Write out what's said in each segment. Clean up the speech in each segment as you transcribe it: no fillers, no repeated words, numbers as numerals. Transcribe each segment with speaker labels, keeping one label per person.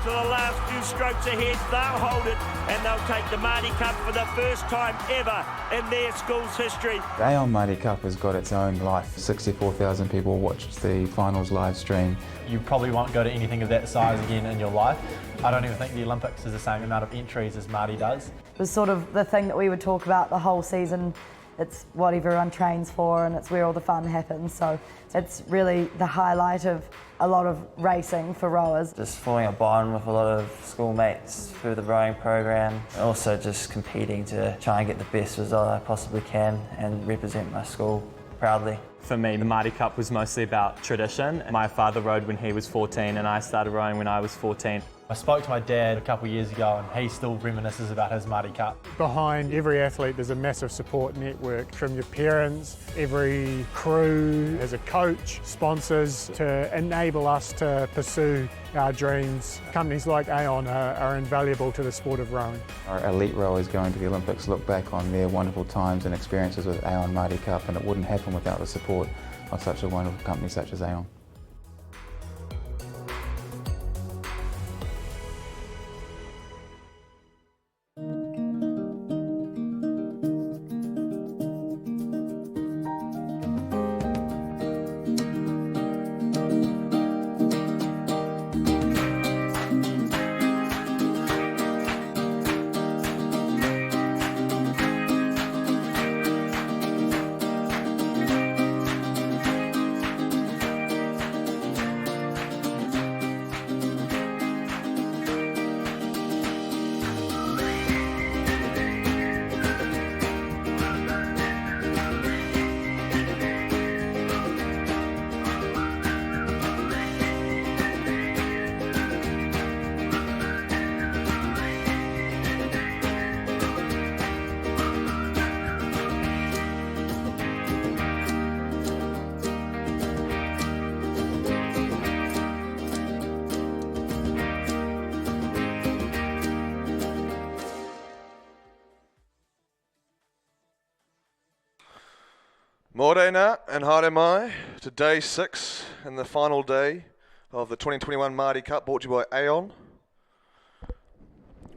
Speaker 1: to the last few strokes ahead. They'll hold it and they'll take the Maadi Cup for the first time ever in their school's history.
Speaker 2: The Aon Maadi Cup has got its own life. 64,000 people watched the finals live stream.
Speaker 3: You probably won't go to anything of that size again in your life. I don't even think the Olympics is the same amount of entries as Maadi does.
Speaker 4: It was sort of the thing that we would talk about the whole season. It's what everyone trains for and it's where all the fun happens. So it's really the highlight of a lot of racing for rowers.
Speaker 5: Just forming a bond with a lot of schoolmates through the rowing program. Also just competing to try and get the best result I possibly can and represent my school proudly.
Speaker 6: For me, the Maadi Cup was mostly about tradition. My father rowed when he was 14 and I started rowing when I was 14.
Speaker 3: I spoke to my dad a couple of years ago and he still reminisces about his Maadi Cup.
Speaker 7: Behind every athlete there's a massive support network from your parents, every crew has a coach, sponsors to enable us to pursue our dreams. Companies like Aon are invaluable to the sport of rowing.
Speaker 2: Our elite rowers going to the Olympics look back on their wonderful times and experiences with Aon Maadi Cup, and it wouldn't happen without the support of such a wonderful company such as Aon.
Speaker 8: Morena and haere mai to day 6 and the final day of the 2021 Maadi Cup, brought to you by Aon.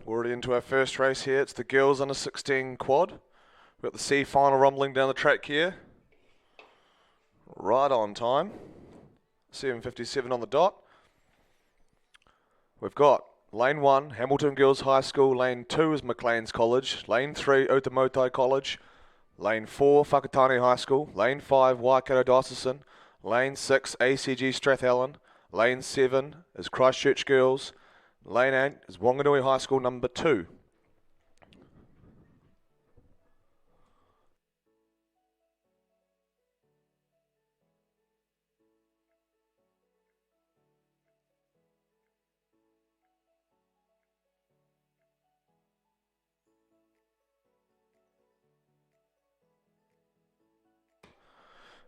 Speaker 8: We're already into our first race here. It's the girls under 16 quad. We've got the C final rumbling down the track here. Right on time. 7:57 on the dot. We've got Lane 1, Hamilton Girls High School. Lane 2 is Maclean's College. Lane 3, Otamotai College. Lane 4, Whakatane High School. Lane 5, Waikato Diocesan. Lane 6, ACG Strathallan. Lane 7 is Christchurch Girls. Lane 8 is Wanganui High School number 2.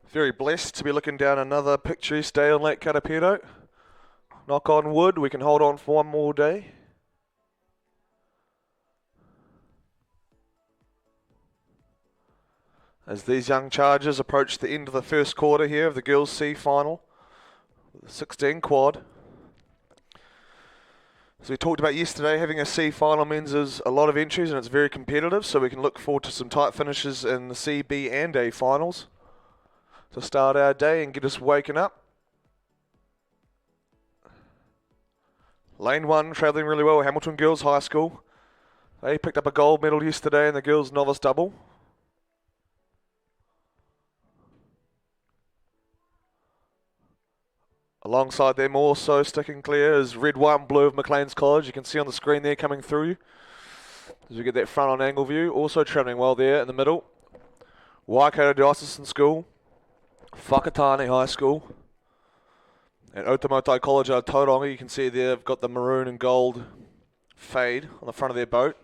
Speaker 8: Very blessed to be looking down another picturesque day on Lake Karapiro. Knock on wood, we can hold on for one more day. As these young chargers approach the end of the first quarter here of the Girls C final, the 16 quad. As we talked about yesterday, having a C final means there's a lot of entries and it's very competitive, so we can look forward to some tight finishes in the C, B and A finals to start our day and get us waking up. Lane 1 travelling really well, Hamilton Girls High School. They picked up a gold medal yesterday in the girls novice double. Alongside them also sticking clear is red, white and blue of Maclean's College. You can see on the screen there coming through as we get that front on angle view. Also travelling well there in the middle, Waikato Diocesan School, Whakatane High School, and Otamotai College out of Tauranga. You can see there they've got the maroon and gold fade on the front of their boat.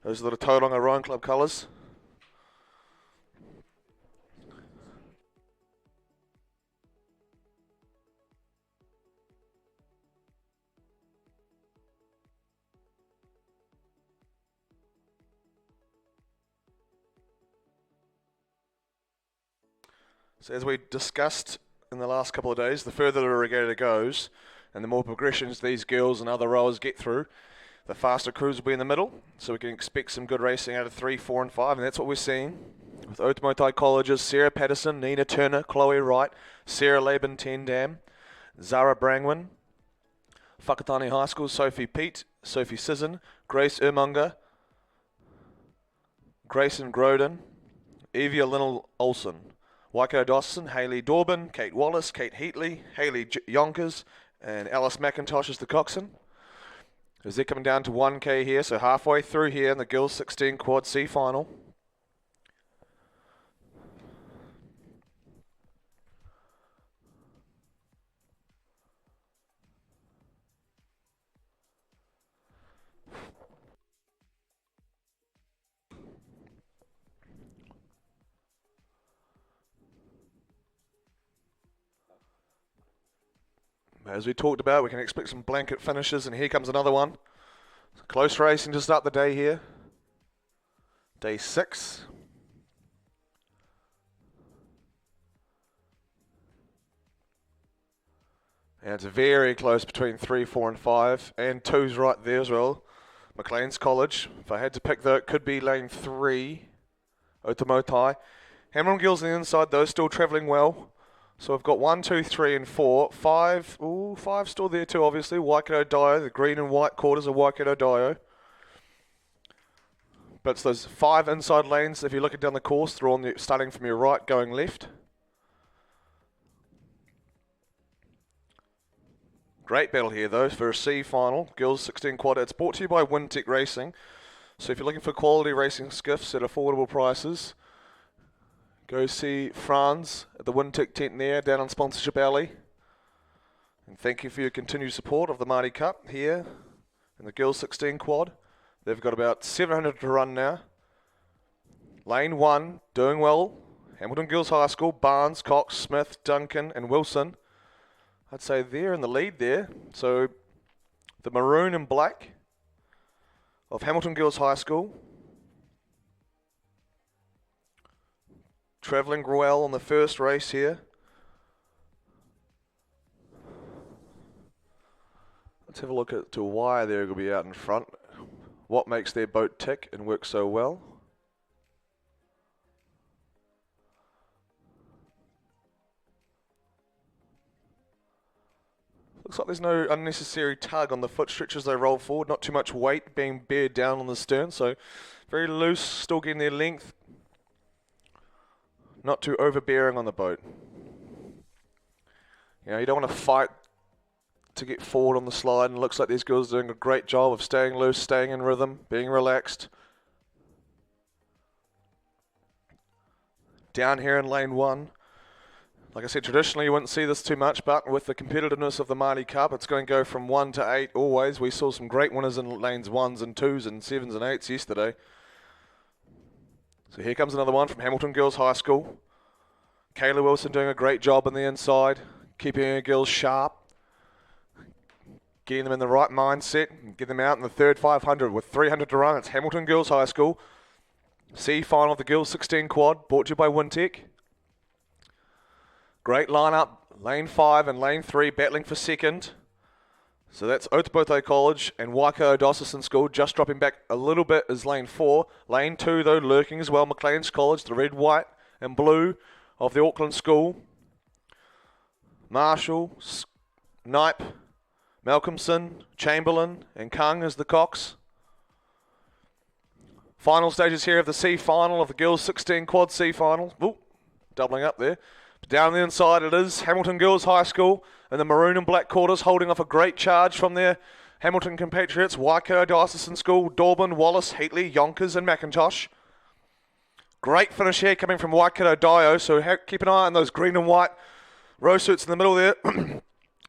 Speaker 8: Those are the Tauranga Rowing Club colours. So as we discussed in the last couple of days, the further the regatta goes, And the more progressions these girls and other rowers get through, the faster crews will be in the middle. So we can expect some good racing out of 3, 4 and 5, and that's what we're seeing. With Otamotai College's Sarah Patterson, Nina Turner, Chloe Wright, Sarah Laban Tendam, Zara Brangwin, Whakatane High School, Sophie Pete, Sophie Sisson, Grace Ermunga, Grayson Groden, Evia Linnell Olsen, Waikato Dawson, Hayley Dorbin, Kate Wallace, Kate Heatley, Hayley Yonkers, and Alice McIntosh is the coxswain. As they're coming down to 1K here, so halfway through here in the Girls 16 Quad C final. As we talked about, we can expect some blanket finishes, and here comes another one. Close racing to start the day here. Day 6. And it's very close between 3, 4 and 5, and 2's right there as well. Maclean's College. If I had to pick though, it could be lane 3, Otamotai. Hamilton Gills on the inside though, still travelling well. So we've got 1, 2, 3 and 4. 5, ooh, 5 still there too, obviously. Waikato Dio, the green and white quarters of Waikato Dio. But it's those 5 inside lanes, if you're looking down the course, they're on the, starting from your right, going left. Great battle here though for a C final, Girls 16 Quad. It's brought to you by Wintec Racing. So if you're looking for quality racing skiffs at affordable prices, go see Franz at the Wintec tent there down on Sponsorship Alley. And thank you for your continued support of the Maadi Cup here in the Girls 16 Quad. They've got about 700 to run now. Lane 1, doing well. Hamilton Girls High School, Barnes, Cox, Smith, Duncan and Wilson. I'd say they're in the lead there. So the maroon and black of Hamilton Girls High School. Travelling well on the first race here. Let's have a look at to why they're going to be out in front. What makes their boat tick and work so well. Looks like there's no unnecessary tug on the foot stretch as they roll forward. Not too much weight being bared down on the stern. So very loose, still getting their length. Not too overbearing on the boat. You know, you don't want to fight to get forward on the slide, and it looks like these girls are doing a great job of staying loose, staying in rhythm, being relaxed. Down here in lane 1. Like I said, traditionally you wouldn't see this too much, but with the competitiveness of the Maadi Cup, it's going to go from 1 to 8 always. We saw some great winners in lanes 1s and 2s and 7s and 8s yesterday. So here comes another one from Hamilton Girls High School. Kayla Wilson doing a great job on the inside, keeping her girls sharp, getting them in the right mindset, and get them out in the third 500 with 300 to run. It's Hamilton Girls High School. C final of the Girls 16 Quad, brought to you by Wintec. Great lineup, lane 5 and lane 3 battling for second. So that's Otamotai College and Waikato Dawson School just dropping back a little bit is lane 4. Lane 2 though lurking as well, Maclean's College, the red, white and blue of the Auckland School. Marshall, Knipe, Malcolmson, Chamberlain and Kung as the Cox. Final stages here of the C final of the Girls 16 Quad C final. Ooh, doubling up there. Down the inside it is Hamilton Girls High School in the maroon and black quarters, holding off a great charge from their Hamilton compatriots. Waikato Diocesan School, Dorbin, Wallace, Heatley, Yonkers and McIntosh. Great finish here coming from Waikato Dio, so keep an eye on those green and white row suits in the middle there.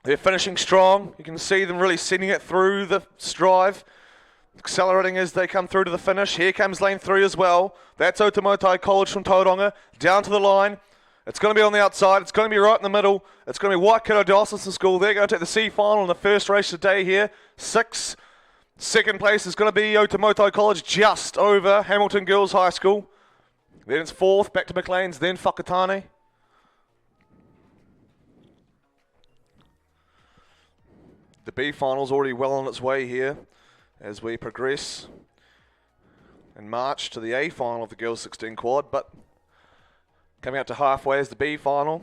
Speaker 8: They're finishing strong. You can see them really sending it through the strive, accelerating as they come through to the finish. Here comes lane 3 as well. That's Otamotai College from Tauranga, down to the line. It's going to be on the outside. It's going to be right in the middle. It's going to be Waikato Diocesan School. They're going to take the C final in the first race of the day here. 6. Second place is going to be Otamotai College, just over Hamilton Girls High School. Then it's 4th, back to Maclean's, then Whakatane. The B final's already well on its way here as we progress and march to the A final of the girls 16 quad, but coming out to halfway is the B final.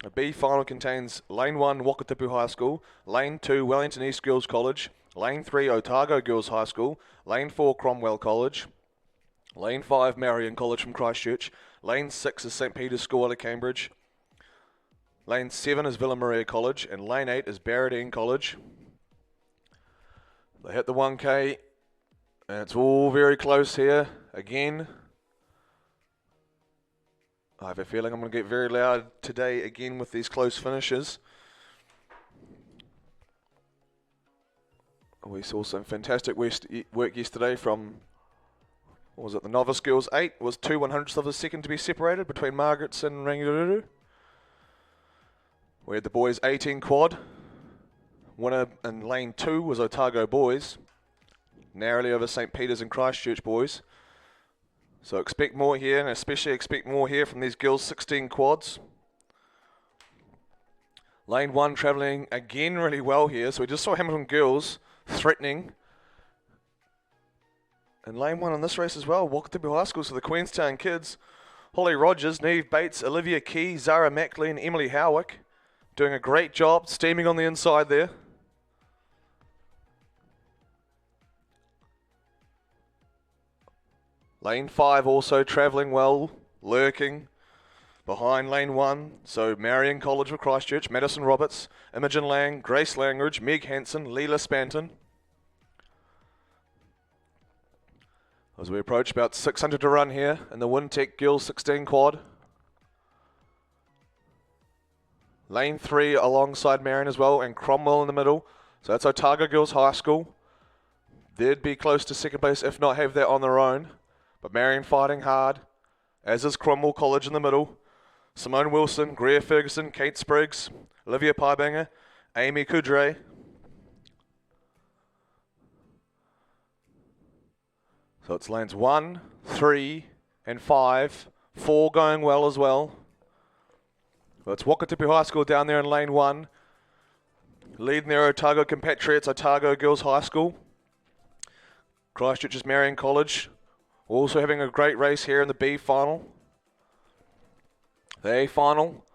Speaker 8: The B final contains Lane 1 Wakatipu High School, Lane 2 Wellington East Girls College, Lane 3 Otago Girls High School, Lane 4 Cromwell College, Lane 5 Marion College from Christchurch, Lane 6 is St Peter's School out of Cambridge, Lane 7 is Villa Maria College, and Lane 8 is Barradine College. They hit the 1K, and it's all very close here. Again, I have a feeling I'm going to get very loud today again with these close finishes. We saw some fantastic work yesterday from, what was it, the novice girls 8 was 2/100ths of a second to be separated between Margaret's and Rangiruru. We had the boys 18 quad. Winner in lane 2 was Otago boys, narrowly over St Peter's and Christchurch boys. So expect more here, and especially expect more here from these girls 16 quads. Lane 1 travelling again really well here, so we just saw Hamilton girls threatening. And lane 1 in this race as well, Wakatipu High School, so the Queenstown kids, Holly Rogers, Neve Bates, Olivia Key, Zara Mackley and Emily Howick, doing a great job steaming on the inside there. Lane 5 also travelling well, lurking behind lane 1. So Marion College of Christchurch, Madison Roberts, Imogen Lang, Grace Langridge, Meg Hansen, Leela Spanton. As we approach about 600 to run here in the Wintec Girls 16 quad. Lane 3 alongside Marion as well, and Cromwell in the middle. So that's Otago Girls High School. They'd be close to second place, if not have that on their own. But Marion fighting hard, as is Cromwell College in the middle. Simone Wilson, Greer Ferguson, Kate Spriggs, Olivia Piebanger, Amy Kudre. So it's lanes 1, 3, and 5. 4 going well as well. Well, it's Wakatipu High School down there in lane 1. Leading their Otago compatriots, Otago Girls High School. Christchurch's Marion College. Also having a great race here in the B final. The A final,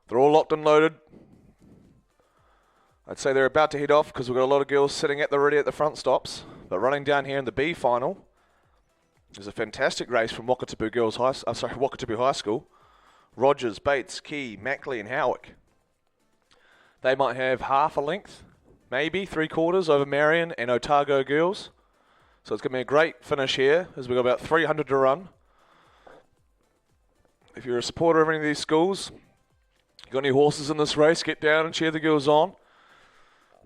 Speaker 8: they're all locked and loaded. I'd say they're about to head off because we've got a lot of girls sitting at the ready at the front stops. But running down here in the B final is a fantastic race from Wakatipu High School. Rogers, Bates, Key, Mackley and Howick. They might have half a length, maybe 3/4 over Marion and Otago girls. So it's going to be a great finish here as we've got about 300 to run. If you're a supporter of any of these schools, you got any horses in this race, get down and cheer the girls on.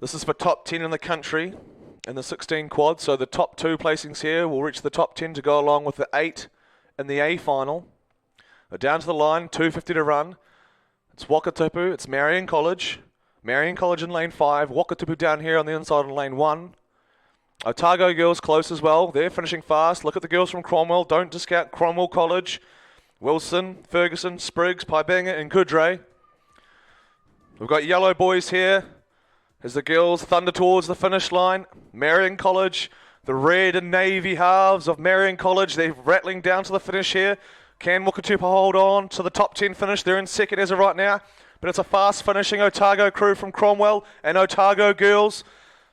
Speaker 8: This is for top 10 in the country in the 16 quad. So the top 2 placings here will reach the top 10 to go along with the 8 in the A final. But down to the line, 250 to run. It's Wakatipu, it's Marion College. Marion College in lane 5, Wakatipu down here on the inside in lane 1. Otago girls close as well. They're finishing fast. Look at the girls from Cromwell. Don't discount Cromwell College. Wilson, Ferguson, Spriggs, Piebanger and Kudre. We've got yellow boys here as the girls thunder towards the finish line. Marion College, the red and navy halves of Marion College. They're rattling down to the finish here. Can Wakatipu hold on to the top 10 finish? They're in second as of right now. But it's a fast finishing Otago crew from Cromwell and Otago girls.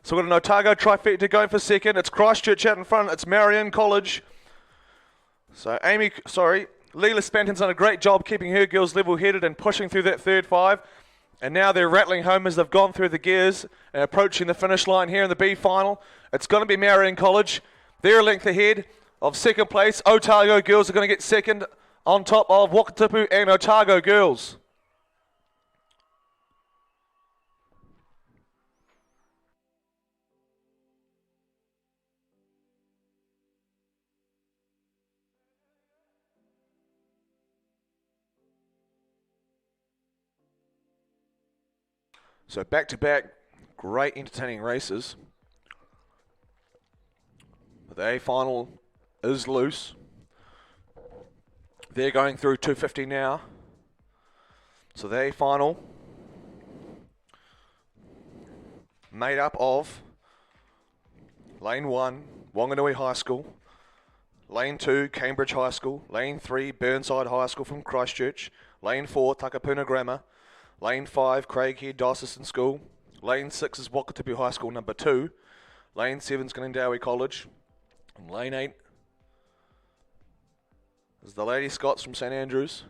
Speaker 8: So we've got an Otago trifecta going for second. It's Christchurch out in front. It's Marion College. So Leela Spanton's done a great job keeping her girls level-headed and pushing through that third 5. And now they're rattling home as they've gone through the gears and approaching the finish line here in the B final. It's going to be Marion College. They're a length ahead of second place. Otago girls are going to get second on top of Wakatipu and Otago girls. So back-to-back, great entertaining races. The A final is loose. They're going through 250 now. So the A final made up of Lane 1, Wanganui High School, Lane 2, Cambridge High School, Lane 3, Burnside High School from Christchurch, Lane 4, Takapuna Grammar, Lane 5, Craighead Diocesan School, Lane 6 is Wakatipu High School number 2, Lane 7 is Glendowie College, and Lane 8 is the Lady Scots from St Andrews.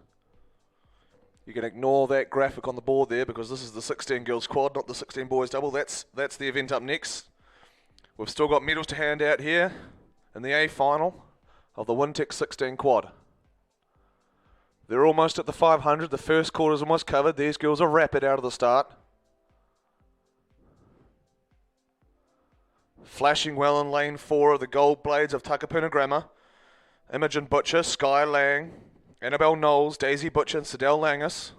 Speaker 8: You can ignore that graphic on the board there because this is the 16 girls quad, not the 16 boys double. That's the event up next. We've still got medals to hand out here in the A final of the Wintec 16 quad. They're almost at the 500. The first quarter's almost covered. These girls are rapid out of the start. Flashing well in lane 4 of the Gold Blades of Takapuna Grammar. Imogen Butcher, Sky Lang, Annabelle Knowles, Daisy Butcher and Sidel Langus.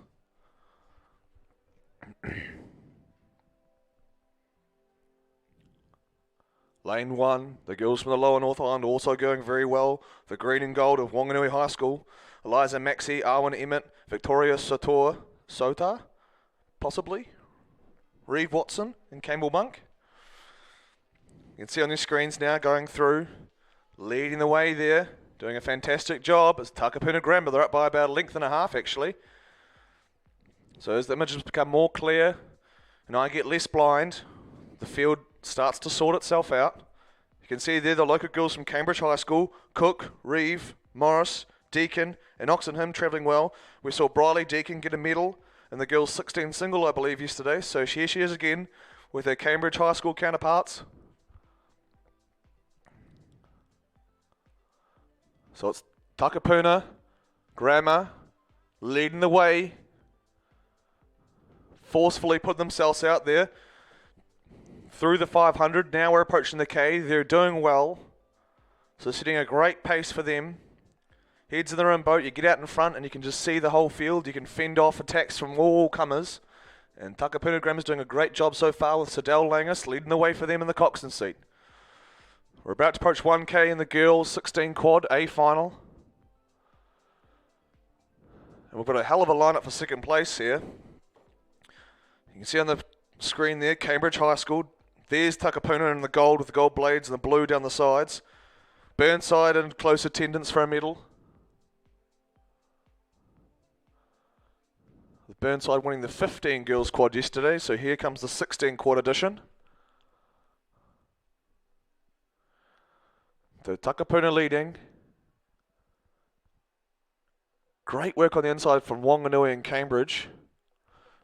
Speaker 8: Lane 1, the girls from the Lower North Island also going very well. The green and gold of Wanganui High School. Eliza Maxey, Arwen Emmett, Victoria Sota, possibly. Reeve Watson and Campbell Monk. You can see on your screens now going through, leading the way there. Doing a fantastic job. It's Takapuna Grammar. They're up by about a length and a half, actually. So as the images become more clear and I get less blind, the field starts to sort itself out. You can see there the local girls from Cambridge High School, Cook, Reeve, Morris, Deakin, and Oxenham travelling well. We saw Briley Deakin get a medal in the girls 16 single, I believe, yesterday. So here she is again with her Cambridge High School counterparts. So it's Takapuna Grammar leading the way, forcefully put themselves out there through the 500. Now we're approaching the K. They're doing well, so setting a great pace for them. Heads in their own boat. You get out in front and you can just see the whole field. You can fend off attacks from all comers, and Takapuna Grammar's doing a great job so far with Sidel Langus leading the way for them in the coxswain seat. We're about to approach 1K in the girls 16 quad A final. And we've got a hell of a lineup for second place here. You can see on the screen there, Cambridge High School. There's Takapuna in the gold with the gold blades and the blue down the sides. Burnside in close attendance for a medal. With Burnside winning the 15 girls quad yesterday, so here comes the 16 quad edition. So Takapuna leading. Great work on the inside from Wanganui and Cambridge.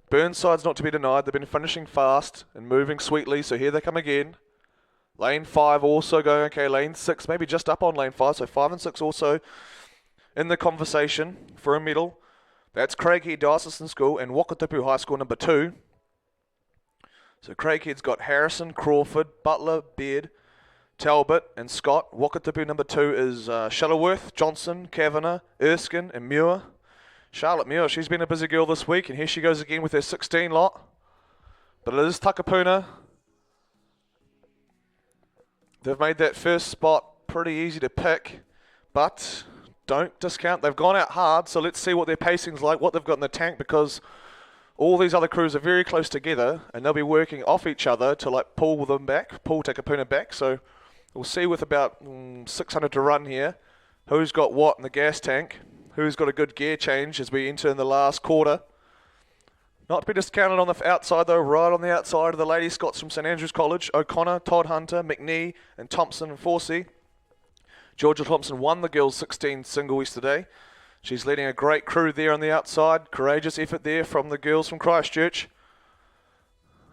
Speaker 8: Burnside's not to be denied. They've been finishing fast and moving sweetly, so here they come again. Lane 5 also going okay. Lane 6 maybe just up on lane 5, so 5 and 6 also in the conversation for a medal. That's Craighead Diocesan School and Wakatipu High School number 2. So Craighead's got Harrison, Crawford, Butler, Beard, Talbot and Scott. Wakatipu number 2 is Shuttleworth, Johnson, Kavanagh, Erskine and Muir. Charlotte Muir, she's been a busy girl this week, and here she goes again with her 16 lot. But it is Takapuna. They've made that first spot pretty easy to pick, but don't discount. They've gone out hard, so let's see what their pacing's like, what they've got in the tank, because all these other crews are very close together, and they'll be working off each other to like pull them back, pull Takapuna back. So we'll see with about 600 to run here, who's got what in the gas tank, who's got a good gear change as we enter in the last quarter. Not to be discounted on the outside though, right on the outside of the Lady Scots from St Andrews College, O'Connor, Todd Hunter, McNee and Thompson and Forsey. Georgia Thompson won the girls 16 single yesterday. She's leading a great crew there on the outside. Courageous effort there from the girls from Christchurch.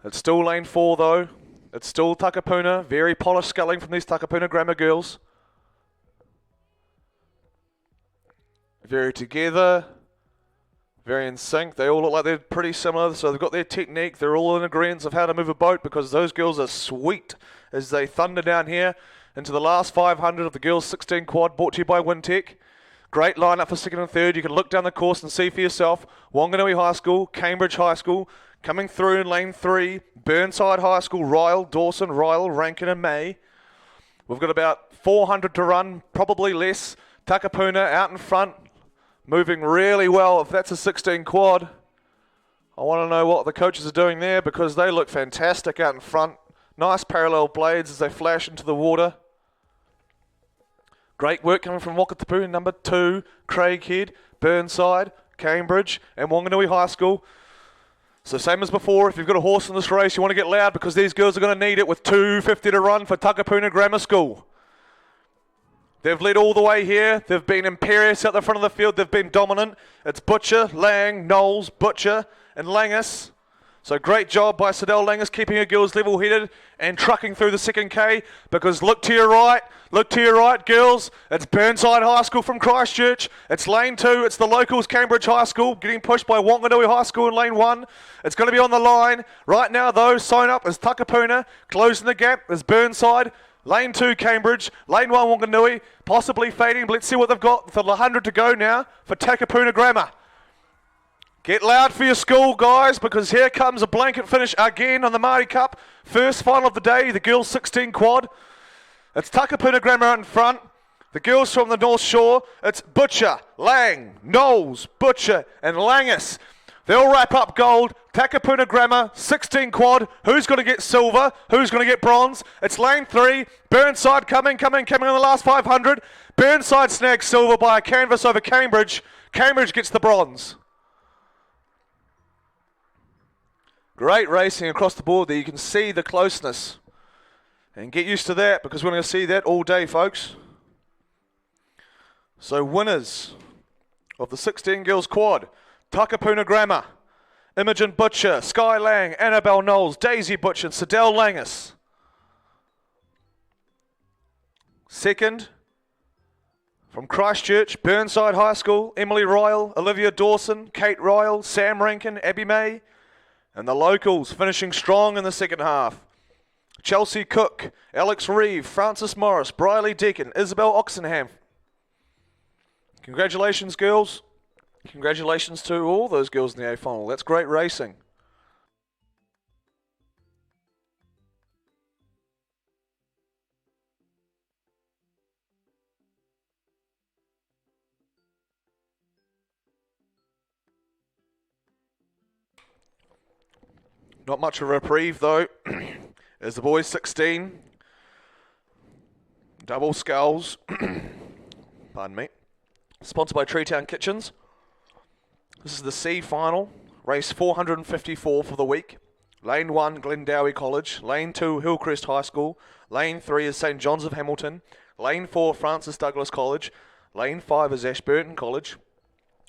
Speaker 8: It's still lane 4 though. It's still Takapuna. Very polished sculling from these Takapuna Grammar girls. Very together. Very in sync. They all look like they're pretty similar. So they've got their technique. They're all in agreement of how to move a boat, because those girls are sweet as they thunder down here into the last 500 of the girls 16 quad, brought to you by Wintec. Great lineup for second and third. You can look down the course and see for yourself. Wanganui High School, Cambridge High School, coming through in lane 3. Burnside High School, Ryle, Dawson, Ryle, Rankin and May. We've got about 400 to run, probably less. Takapuna out in front, moving really well. If that's a 16 quad, I want to know what the coaches are doing there because they look fantastic out in front. Nice parallel blades as they flash into the water. Great work coming from Wakatapu, number 2, Craighead, Burnside, Cambridge and Wanganui High School. So same as before, if you've got a horse in this race, you want to get loud because these girls are going to need it with 2:50 to run for Takapuna Grammar School. They've led all the way here. They've been imperious out the front of the field. They've been dominant. It's Butcher, Lang, Knowles, Butcher and Langus. So great job by Sidel Langus keeping her girls level-headed and trucking through the second K because look to your right, girls. It's Burnside High School from Christchurch. It's lane 2, it's the locals Cambridge High School getting pushed by Wanganui High School in lane 1. It's going to be on the line. Right now though, sign up is Takapuna. Closing the gap is Burnside. Lane 2 Cambridge, lane 1 Wanganui, possibly fading, but let's see what they've got for 100 to go now for Takapuna Grammar. Get loud for your school, guys, because here comes a blanket finish again on the Maadi Cup. First final of the day, the girls 16 quad. It's Takapuna Grammar out in front. The girls from the North Shore, it's Butcher, Lang, Knowles, Butcher, and Langus. They'll wrap up gold. Takapuna Grammar, 16 quad. Who's going to get silver? Who's going to get bronze? It's lane 3. Burnside coming on the last 500. Burnside snags silver by a canvas over Cambridge. Cambridge gets the bronze. Great racing across the board there. You can see the closeness. And get used to that because we're going to see that all day, folks. So winners of the 16 girls quad. Takapuna Grammar, Imogen Butcher, Sky Lang, Annabelle Knowles, Daisy Butcher, and Sidel Langus. Second, from Christchurch, Burnside High School, Emily Royal, Olivia Dawson, Kate Royal, Sam Rankin, Abby May. And the locals finishing strong in the second half. Chelsea Cook, Alex Reeve, Francis Morris, Briley Deacon, Isabel Oxenham. Congratulations, girls. Congratulations to all those girls in the A final. That's great racing. Not much of a reprieve though, as the boys 16, double sculls, pardon me, sponsored by Treetown Kitchens. This is the C final, race 454 for the week. Lane 1, Glendowie College. Lane 2, Hillcrest High School. Lane 3 is St John's of Hamilton. Lane 4, Francis Douglas College. Lane 5 is Ashburton College.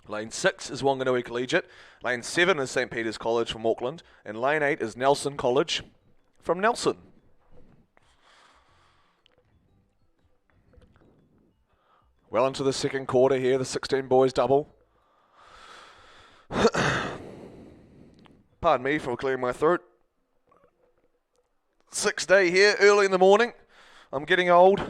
Speaker 8: Lane 6 is Wanganui Collegiate. Lane 7 is St Peter's College from Auckland. And Lane 8 is Nelson College from Nelson. Well into the second quarter here, the 16 boys double. Pardon me for clearing my throat. 6th day here, early in the morning. I'm getting old.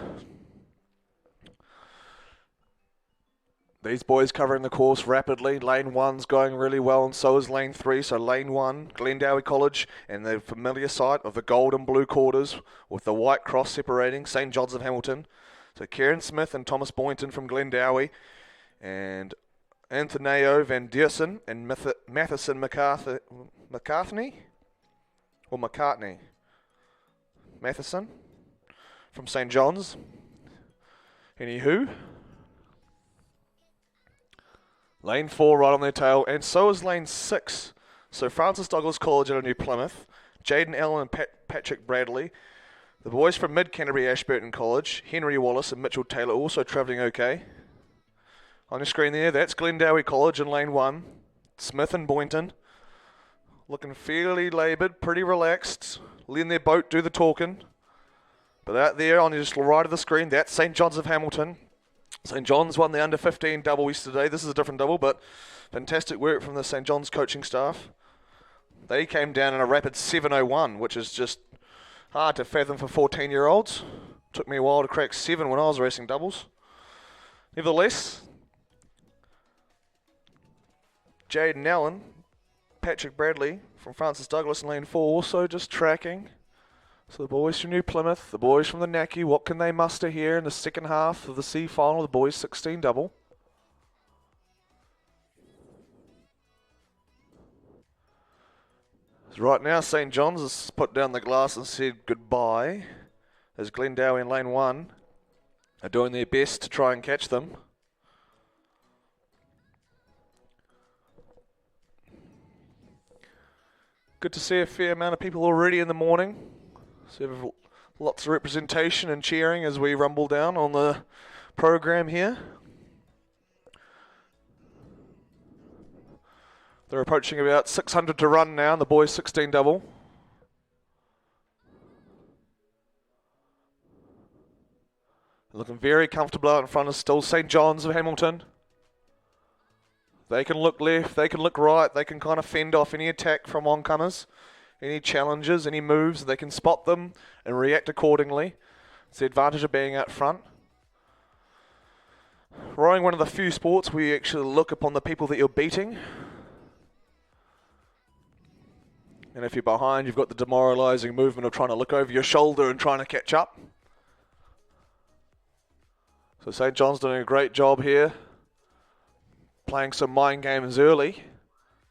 Speaker 8: These boys covering the course rapidly. Lane 1's going really well and so is Lane 3. So Lane 1, Glendowie College, and the familiar sight of the gold and blue quarters with the white cross separating St John's of Hamilton. So Kieran Smith and Thomas Boynton from Glendowie, and Antonio Van Deersen and Matheson McCartney? Matheson from St John's. Anywho. Lane 4 right on their tail, and so is Lane 6. So Francis Douglas College out of New Plymouth, Jaden Allen and Patrick Bradley. The boys from Mid-Canterbury Ashburton College, Henry Wallace and Mitchell Taylor, also travelling okay. On your screen there, that's Glendowie College in Lane 1. Smith and Boynton, looking fairly laboured, pretty relaxed, letting their boat do the talking. But out there on your right of the screen, that's St John's of Hamilton. St John's won the under-15 double yesterday. This is a different double, but fantastic work from the St John's coaching staff. They came down in a rapid 7:01, which is just hard to fathom for 14-year-olds. Took me a while to crack 7 when I was racing doubles. Nevertheless, Jaden Allen, Patrick Bradley from Francis Douglas in Lane 4 also just tracking. So the boys from New Plymouth, the boys from the Naki, what can they muster here in the second half of the C final, the boys 16 double? Right now, St. John's has put down the glass and said goodbye, as Glendowie in lane 1 are doing their best to try and catch them. Good to see a fair amount of people already in the morning. So lots of representation and cheering as we rumble down on the program here. They're approaching about 600 to run now in the boys 16 double. Looking very comfortable out in front is still St. John's of Hamilton. They can look left, they can look right, they can kind of fend off any attack from oncomers, any challenges, any moves, they can spot them and react accordingly. It's the advantage of being out front. Rowing, one of the few sports where you actually look upon the people that you're beating. And if you're behind, you've got the demoralising movement of trying to look over your shoulder and trying to catch up. So St. John's doing a great job here, playing some mind games early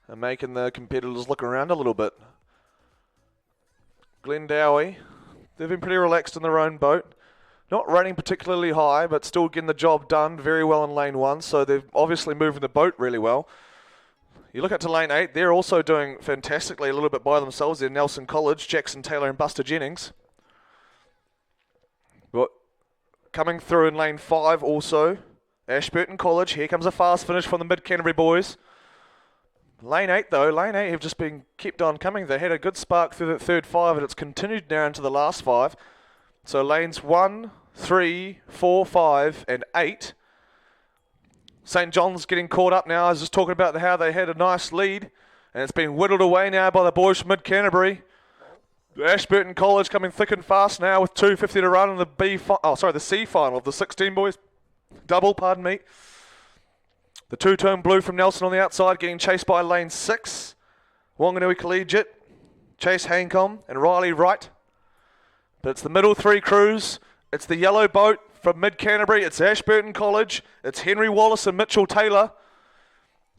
Speaker 8: and making the competitors look around a little bit. Glendowie, they've been pretty relaxed in their own boat. Not running particularly high, but still getting the job done very well in lane 1, so they're obviously moving the boat really well. You look up to lane 8, they're also doing fantastically a little bit by themselves. They're Nelson College, Jackson Taylor and Buster Jennings. But coming through in lane 5 also, Ashburton College. Here comes a fast finish from the Mid-Canterbury boys. Lane 8 though, lane 8 have just been kept on coming. They had a good spark through that third 5 and it's continued now into the last 5. So lanes 1, 3, 4, 5 and 8. St. John's getting caught up now. I was just talking about how they had a nice lead and it's been whittled away now by the boys from Mid-Canterbury. Ashburton College coming thick and fast now with 2:50 to run in the C final of the 16 boys double, pardon me. The two-tone blue from Nelson on the outside getting chased by lane 6. Wanganui Collegiate, Chase Hancom and Riley Wright. But it's the middle 3 crews. It's the yellow boat from Mid-Canterbury. It's Ashburton College. It's Henry Wallace and Mitchell Taylor.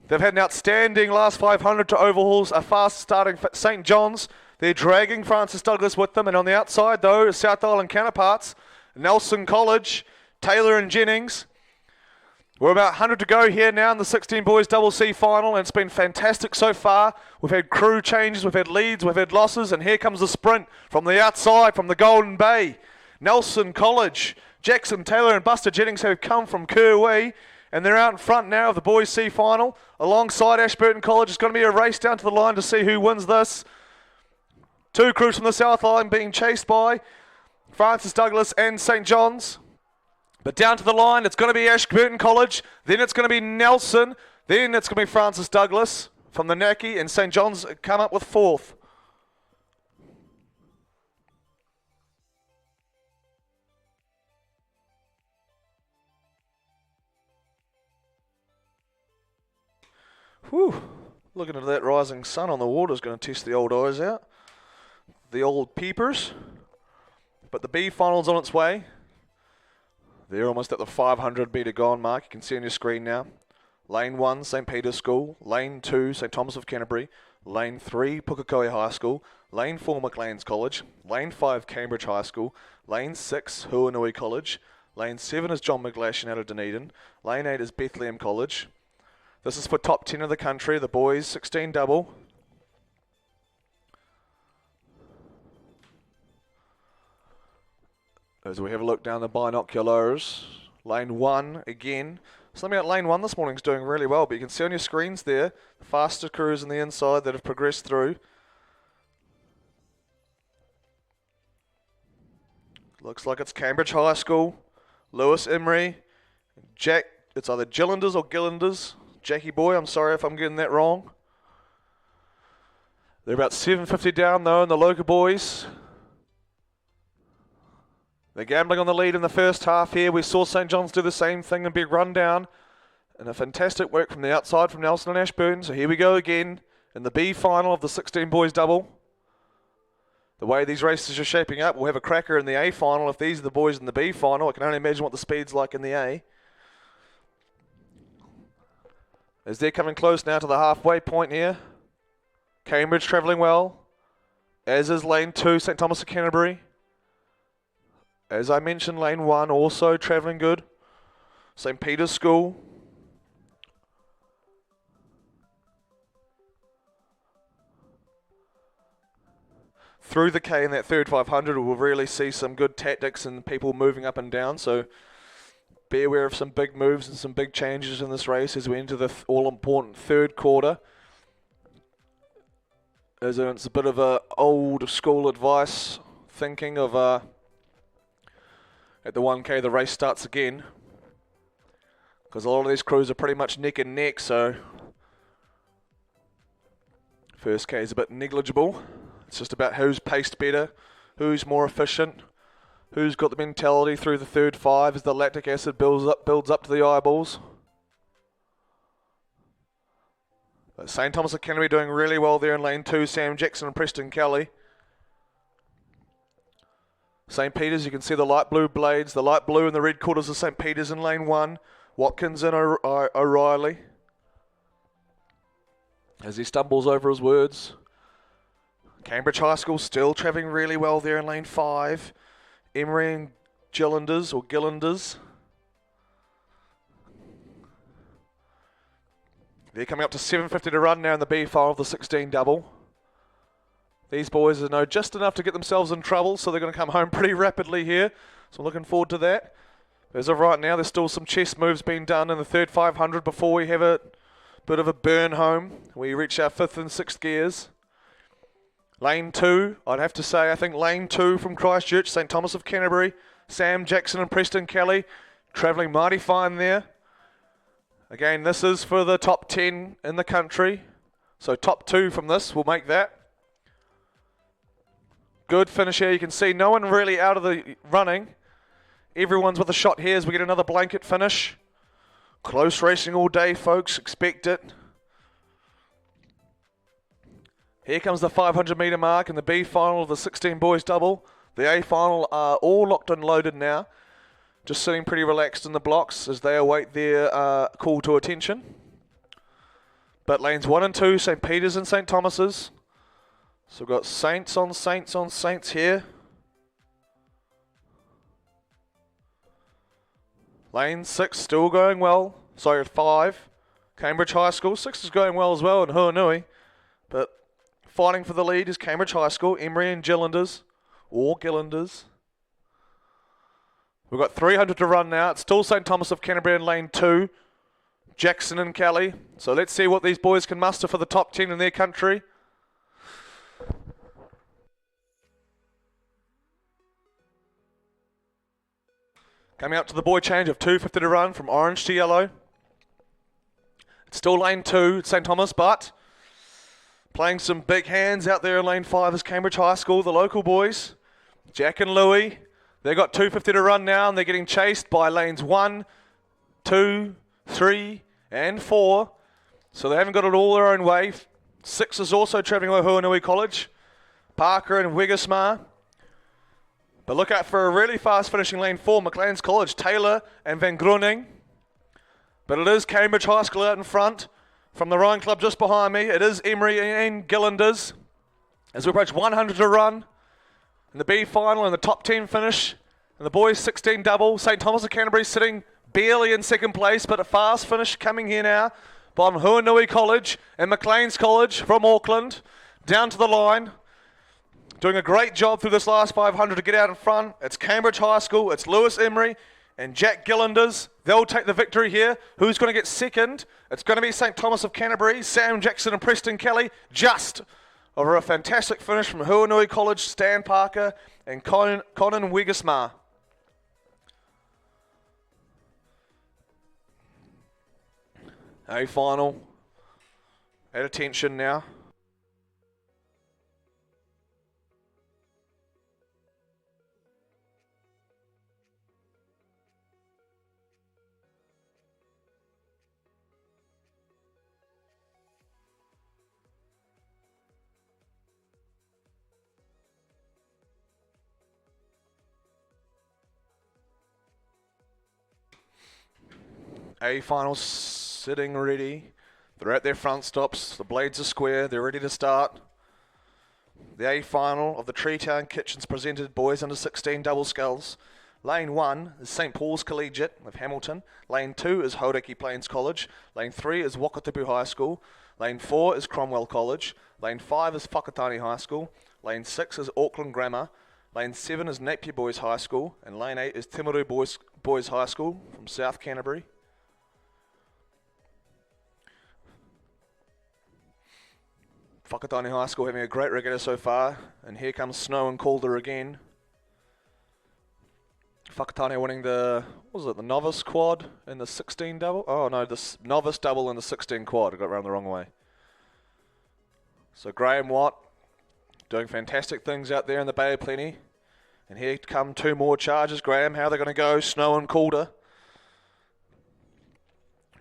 Speaker 8: They've had an outstanding last 500 to overhauls a fast starting St. John's. They're dragging Francis Douglas with them. And on the outside, though, is South Island counterparts. Nelson College, Taylor and Jennings. We're about 100 to go here now in the 16 boys double C final, and it's been fantastic so far. We've had crew changes, we've had leads, we've had losses, and here comes the sprint from the outside, from the Golden Bay. Nelson College, Jackson Taylor and Buster Jennings have come from Kerwee, and they're out in front now of the boys C final. Alongside Ashburton College, it's going to be a race down to the line to see who wins this. 2 crews from the South Island being chased by Francis Douglas and St. John's. But down to the line, it's going to be Ashburton College, then it's going to be Nelson, then it's going to be Francis Douglas from the Naki, and St. John's come up with 4th. Whew, looking at that rising sun on the water is going to test the old eyes out. The old peepers. But the B final's on its way. They're almost at the 500 metre gone mark. You can see on your screen now. Lane 1, St. Peter's School. Lane 2, St. Thomas of Canterbury. Lane 3, Pukekohe High School. Lane 4, Maclean's College. Lane 5, Cambridge High School. Lane 6, Huanui College. Lane 7 is John McGlashan out of Dunedin. Lane 8 is Bethlehem College. This is for top 10 of the country, the boys 16 double. As we have a look down the binoculars, lane 1 again. Something about lane 1 this morning is doing really well, but you can see on your screens there, the faster crews on the inside that have progressed through. Looks like it's Cambridge High School, Lewis Emery, Jack, it's either Gillanders or Gillanders. Jackie Boy, I'm sorry if I'm getting that wrong. They're about 750 down though in the Loca boys. They're gambling on the lead in the first half here. We saw St. John's do the same thing and be run down. And a fantastic work from the outside from Nelson and Ashburton. So here we go again in the B final of the 16 boys double. The way these races are shaping up, we'll have a cracker in the A final. If these are the boys in the B final, I can only imagine what the speed's like in the A. As they're coming close now to the halfway point here. Cambridge travelling well. as is lane 2, St Thomas of Canterbury. As I mentioned, lane 1 also travelling good. St Peter's School. Through the K in that third 500, we'll really see some good tactics and people moving up and down. So be aware of some big moves and some big changes in this race as we enter the all-important third quarter. As in, it's a bit of a old school advice thinking of at the 1K the race starts again, because a lot of these crews are pretty much neck and neck, so first K is a bit negligible. It's just about who's paced better, who's more efficient, who's got the mentality through the third 5 as the lactic acid builds up to the eyeballs. St Thomas of Canterbury doing really well there in lane 2, Sam Jackson and Preston Kelly. St Peter's, you can see the light blue blades, the light blue and the red quarters of St Peter's in lane 1. Watkins and O'Reilly as he stumbles over his words. Cambridge High School still travelling really well there in lane 5. Emery and Gillanders. They're coming up to 7.50 to run now in the B file of the 16 double. These boys know just enough to get themselves in trouble, so they're going to come home pretty rapidly here. So I'm looking forward to that. As of right now, there's still some chess moves being done in the third 500 before we have a bit of a burn home. We reach our 5th and 6th gears. Lane 2, I'd have to say, I think lane 2 from Christchurch, St Thomas of Canterbury, Sam Jackson and Preston Kelly, travelling mighty fine there. Again, this is for the top 10 in the country, so top 2 from this will make that. Good finish here. You can see no one really out of the running. Everyone's with a shot here as we get another blanket finish. Close racing all day, folks. Expect it. Here comes the 500 metre mark in the B final of the 16 boys double. The A final are all locked and loaded now. Just sitting pretty relaxed in the blocks as they await their call to attention. But lanes 1 and 2, St Peter's and St Thomas's. So we've got Saints on Saints on Saints here. Lane 6 still going well. Sorry, 5. Cambridge High School. 6 is going well as well in Huanui. But fighting for the lead is Cambridge High School, Emery and Gillanders. We've got 300 to run now. It's still St Thomas of Canterbury in lane 2. Jackson and Kelly. So let's see what these boys can muster for the top 10 in their country. Coming up to the boy change of 2.50 to run from orange to yellow. It's still lane 2, St Thomas, but playing some big hands out there in lane 5 is Cambridge High School, the local boys. Jack and Louie. They've got 2.50 to run now, and they're getting chased by lanes 1, 2, 3, and 4. So they haven't got it all their own way. 6 is also travelling with Huanui College. Parker and Wigasmar. But look out for a really fast finishing lane 4, McLean's College, Taylor and Van Groening. But it is Cambridge High School out in front. From the Ryan Club just behind me, it is Emery and Gillanders. As we approach 100 to run in the B final and the top 10 finish. And the boys 16 double, St Thomas of Canterbury sitting barely in second place, but a fast finish coming here now by Huanui College and McLean's College from Auckland. Down to the line. Doing a great job through this last 500 to get out in front. It's Cambridge High School, it's Lewis Emery and Jack Gillanders. They'll take the victory here. Who's going to get second? It's going to be St Thomas of Canterbury, Sam Jackson and Preston Kelly, just over a fantastic finish from Huanui College, Stan Parker and Conan Wigasmar. A final. At attention now. A final sitting ready. They're at their front stops. The blades are square. They're ready to start. The A final of the Treetown Kitchens presented boys under 16 double sculls. Lane 1 is St Paul's Collegiate of Hamilton. Lane 2 is Hauraki Plains College. Lane 3 is Wakatipu High School. Lane 4 is Cromwell College. Lane 5 is Whakatane High School. Lane 6 is Auckland Grammar. Lane 7 is Napier Boys High School. And Lane 8 is Timaru Boys High School from South Canterbury. Whakatane High School having a great regatta so far. And here comes Snow and Calder again. Whakatane winning the, what was it, the novice quad in the 16 double? Oh no, the novice double in the 16 quad. I got around the wrong way. So Graham Watt doing fantastic things out there in the Bay of Plenty. And here come two more charges. Graham, how are they going to go? Snow and Calder.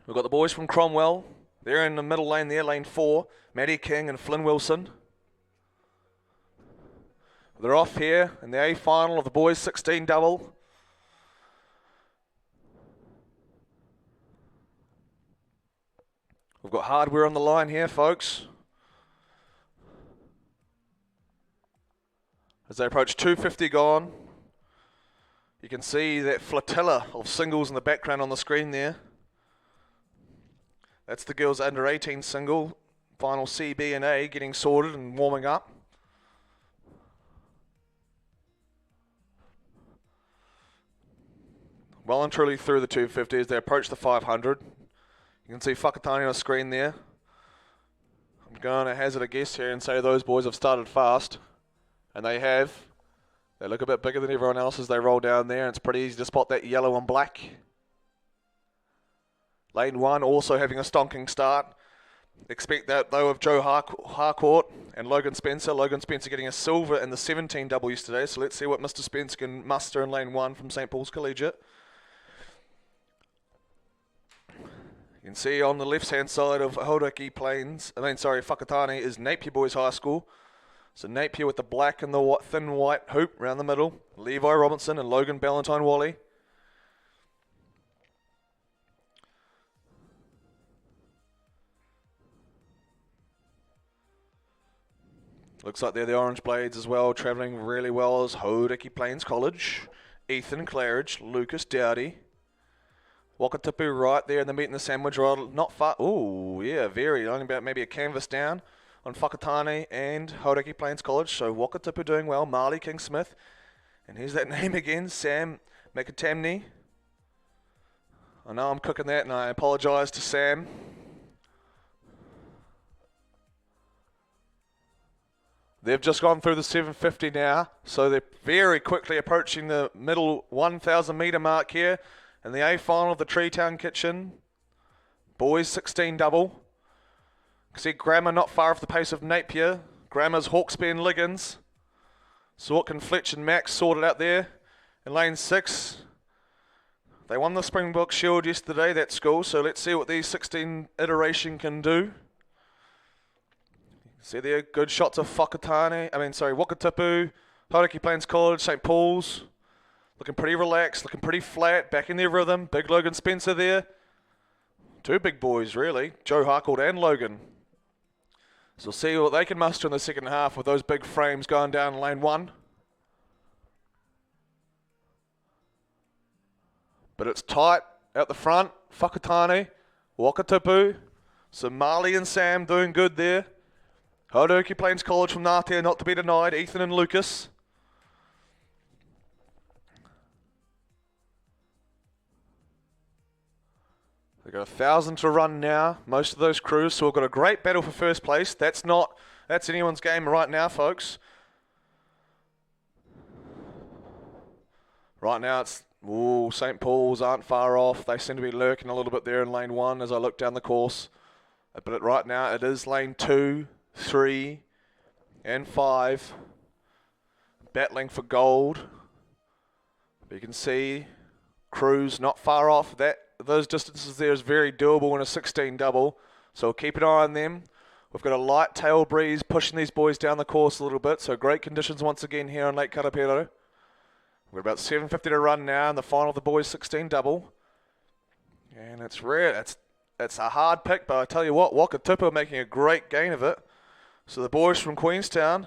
Speaker 8: We've got the boys from Cromwell. They're in the middle lane there, lane 4. Maddie King and Flynn Wilson. They're off here in the A final of the boys 16 double. We've got hardware on the line here, folks. As they approach 250 gone, you can see that flotilla of singles in the background on the screen there. That's the girls under 18 single, final C, B and A getting sorted and warming up. Well and truly through the 250 as they approach the 500. You can see Whakatane on the screen there. I'm going to hazard a guess here and say those boys have started fast. And they have. They look a bit bigger than everyone else as they roll down there. And it's pretty easy to spot that yellow and black. Lane 1 also having a stonking start. Expect that though of Joe Harcourt and Logan Spencer. Logan Spencer getting a silver in the 17 double yesterday. So let's see what Mr. Spencer can muster in lane 1 from St Paul's Collegiate. You can see on the left hand side of Hauraki Plains, Whakatane is Napier Boys High School. So Napier with the black and the thin white hoop around the middle. Levi Robinson and Logan Ballantyne Wally. Looks like they're the Orange Blades as well, travelling really well as Hauraki Plains College. Ethan Claridge, Lucas Dowdy. Wakatipu right there in the meat and the sandwich, right, not far. Oh, yeah, very. Only about maybe a canvas down on Whakatane and Hauraki Plains College. So Wakatipu doing well. Marley King Smith. And here's that name again, Sam McAtamney. I know I'm cooking that and I apologise to Sam. They've just gone through the 750 now. So they're very quickly approaching the middle 1,000 metre mark here. In the A final of the Treetown Kitchen, boys 16 double. You can see Grammar not far off the pace of Napier. Grammar's Hawksby and Liggins. Sorkin, Fletch and Max sorted out there. In lane 6, they won the Springbok Shield yesterday, that school, so let's see what these 16 iteration can do. See there, good shots of Wakatipu, Hauraki Plains College, St Paul's. Looking pretty relaxed, looking pretty flat, back in their rhythm. Big Logan Spencer there. Two big boys, really. Joe Harcourt and Logan. So we'll see what they can muster in the second half with those big frames going down in lane 1. But it's tight out the front. Whakatane, Wakatipu. So Marley and Sam doing good there. Hauraki Plains College from Ngatea, not to be denied. Ethan and Lucas. They've got 1,000 to run now, most of those crews, so we've got a great battle for first place. That's anyone's game right now, folks. Right now it's, St Paul's aren't far off. They seem to be lurking a little bit there in lane 1 as I look down the course. But right now it is lane 2, 3 and 5. Battling for gold. But you can see crews not far off. Those distances there is very doable in a 16 double, so keep an eye on them. We've got a light tail breeze pushing these boys down the course a little bit, so great conditions once again here on Lake Karapiro. We're about 750 to run now in the final of the boys 16 double, and it's rare. It's a hard pick, but I tell you what, Wakatipu are making a great gain of it. So the boys from Queenstown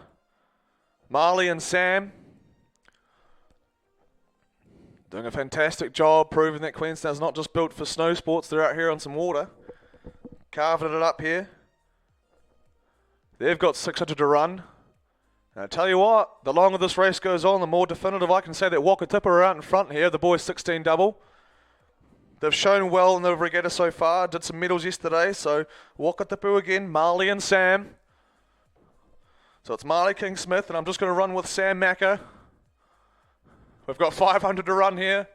Speaker 8: Marley and Sam doing a fantastic job proving that Queenstown's not just built for snow sports, they're out here on some water. Carving it up here. They've got 600 to run. And I tell you what, the longer this race goes on, the more definitive I can say that Wakatipu are out in front here, the boys 16 double. They've shown well in the regatta so far, did some medals yesterday, so Wakatipu again, Marley and Sam. So it's Marley King Smith, and I'm just going to run with Sam Macca. We've got 500 to run here.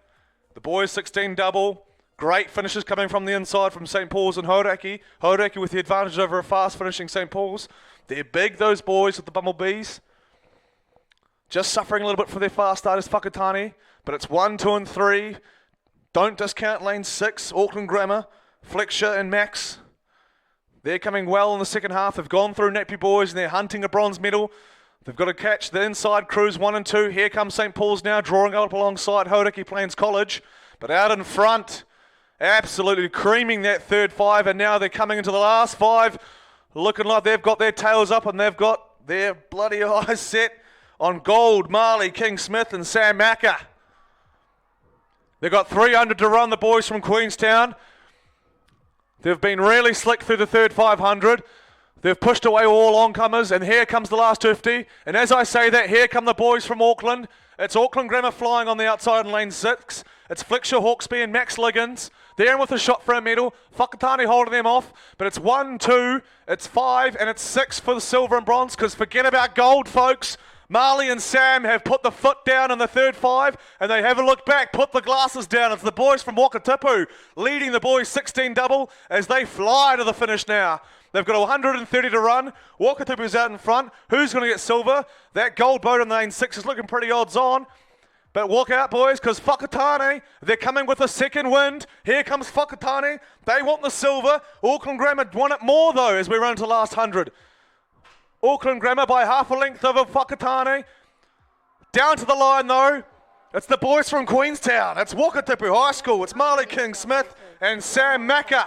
Speaker 8: The boys 16 double. Great finishes coming from the inside from St. Paul's and Hauraki. Hauraki with the advantage over a fast finishing St. Paul's. They're big, those boys with the Bumblebees. Just suffering a little bit for their fast start is Whakatane, but it's 1, 2 and 3. Don't discount lane 6, Auckland Grammar, Fletcher and Max. They're coming well in the second half. They've gone through Nappy Boys and they're hunting a bronze medal. They've got to catch the inside crews 1 and 2. Here comes St. Paul's now, drawing up alongside Hauraki Plains College. But out in front, absolutely creaming that third 5, and now they're coming into the last 5, looking like they've got their tails up and they've got their bloody eyes set on gold, Marley, King Smith and Sam Macca. They've got 300 to run, the boys from Queenstown. They've been really slick through the third 500. They've pushed away all oncomers, and here comes the last 50. And as I say that, here come the boys from Auckland. It's Auckland Grammar flying on the outside in lane 6. It's Fletcher Hawkesby and Max Liggins. They're in with a shot for a medal. Whakatane holding them off. But it's 1, 2, it's 5, and it's 6 for the silver and bronze, because forget about gold, folks. Marley and Sam have put the foot down in the third 5, and they haven't looked back, put the glasses down. It's the boys from Wakatipu leading the boys 16 double as they fly to the finish now. They've got 130 to run. Wakatipu's out in front. Who's going to get silver? That gold boat in lane 6 is looking pretty odds on. But walk out, boys, because Whakatane, they're coming with a second wind. Here comes Whakatane. They want the silver. Auckland Grammar want it more, though, as we run to the last 100. Auckland Grammar by half a length over Whakatane. Down to the line, though. It's the boys from Queenstown. It's Wakatipu High School. It's Marley King Smith and Sam Macca.